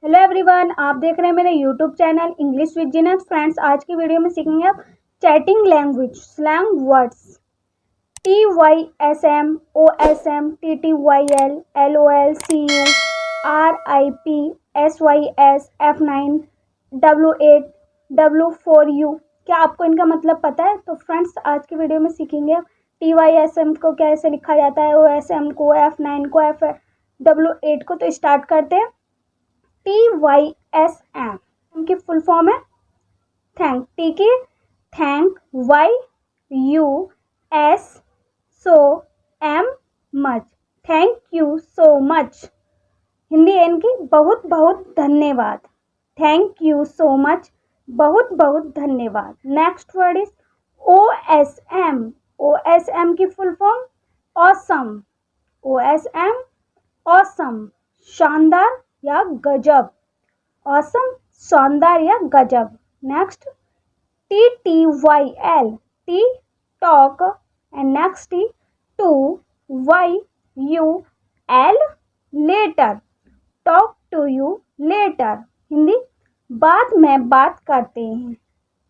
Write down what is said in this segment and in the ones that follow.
Hello everyone, आप देख रहे हैं मेरे YouTube channel English with Zeenat. Friends, आज की वीडियो में सीखेंगे आप chatting language slang words. TYSM, OSM, TTYL, LOL, CU, RIP, SYS, F9, W8, W4U। क्या आपको इनका मतलब पता है? तो फ्रेंड्स, आज की वीडियो में सीखेंगे आप TYSM को कैसे लिखा जाता है, OSM को, F9 को, W8 को। तो स्टार्ट करते हैं। TYSM की फुल फॉर्म है थैंक। टी की thank, why U S so am much, thank you so much. Hindi है इनकी बहुत बहुत धन्यवाद, थैंक यू सो मच, बहुत बहुत धन्यवाद। Next word is OSM। OSM की full form awesome. OSM awesome, शानदार या गजब। ऑसम, शानदार या गजब। Next TTYL, T talk and next T to, Y U L later, talk to you later. Hindi बाद में बात करते हैं,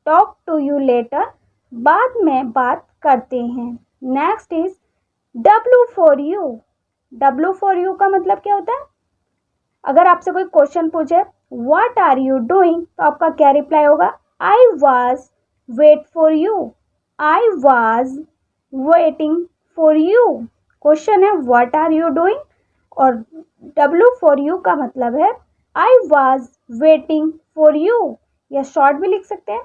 टॉक टू यू लेटर, बाद में बात करते हैं। Next is W4U। W4U का मतलब क्या होता है? अगर आपसे कोई क्वेश्चन पूछे व्हाट आर यू डूइंग, तो आपका क्या रिप्लाई होगा? I was wait for you, I was waiting for you. Question है व्हाट आर यू डूइंग और W4U का मतलब है I was waiting for you, या शॉर्ट भी लिख सकते हैं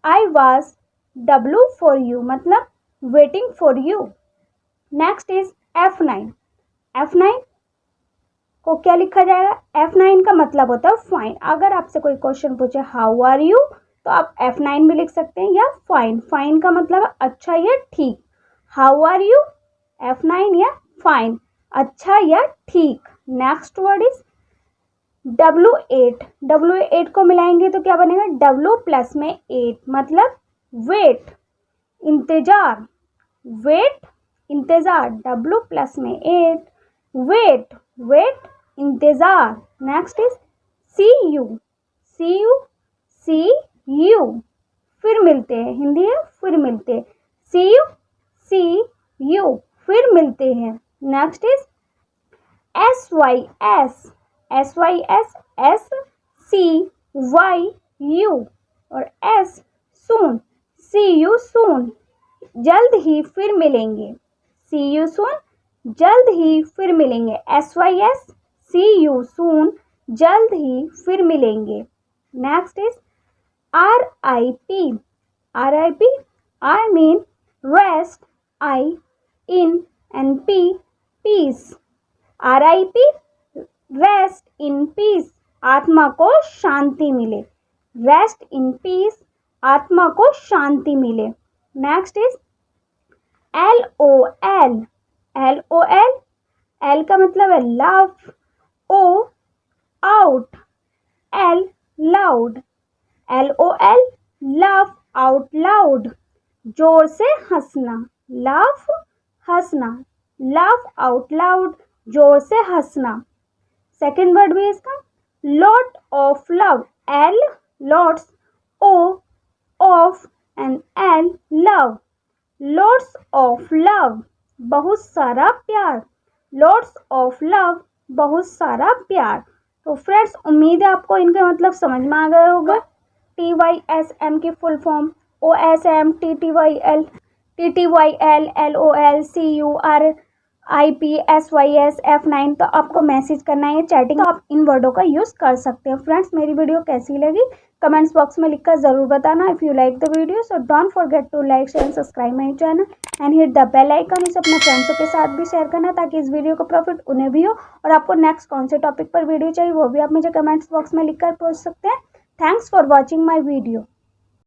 आई वॉज W4U मतलब waiting for you. Next is F9। F9 को क्या लिखा जाएगा? F9 का मतलब होता है फाइन। अगर आपसे कोई क्वेश्चन पूछे हाउ आर यू, तो आप F9 भी लिख सकते हैं, या फाइन। फाइन का मतलब है अच्छा या ठीक। हाउ आर यू, F9 या फाइन, अच्छा या ठीक। Next word is W8। W8 को मिलाएंगे तो क्या बनेगा? W प्लस में 8 मतलब वेट, इंतजार। वेट, इंतजार, W प्लस में 8, वेट, वेट, इंतजार। Next is see you. See you, see you, फिर मिलते हैं। हिंदी है फिर मिलते हैं। सी यू, सी यू, फिर मिलते हैं। Next is SYS। SYS, S C Y U और S soon, see you soon, जल्द ही फिर मिलेंगे। सी यू सून, जल्द ही फिर मिलेंगे। SYS, सी यू सून, जल्द ही फिर मिलेंगे। Next is RIP। RIP, I mean rest, I in and P peace. RIP, rest in peace, आत्मा को शांति मिले। रेस्ट इन पीस, आत्मा को शांति मिले। Next is LOL। LOL, L का मतलब है love, O out, L loud. LOL, laugh out loud, जोर से हंसना। लाफ, हंसना, लाफ आउट लाउड, जोर से हंसना। सेकेंड वर्ड भी इसका lot of love. L lots, O of and L love, lots of love, बहुत सारा प्यार। लॉट्स ऑफ लव, बहुत सारा प्यार। तो फ्रेंड्स, उम्मीद है आपको इनका मतलब समझ में आ गया होगा। TYSM की full form OSM, TTYL, LOL, CU, RIP, SYS, F9। तो आपको मैसेज करना है चैटिंग, तो आप इन वर्डों का यूज़ कर सकते हैं। फ्रेंड्स, मेरी वीडियो कैसी लगी कमेंट्स बॉक्स में लिखकर ज़रूर बताना। If you like the video so don't forget to like, share and subscribe my channel and hit the bell icon. इसे अपने फ्रेंड्सों के साथ भी शेयर करना ताकि इस वीडियो का प्रॉफिट उन्हें भी हो। और आपको नेक्स्ट कौन से टॉपिक पर वीडियो चाहिए वो भी आप मुझे कमेंट्स बॉक्स में लिखकर पूछ सकते हैं। Thanks for watching my video.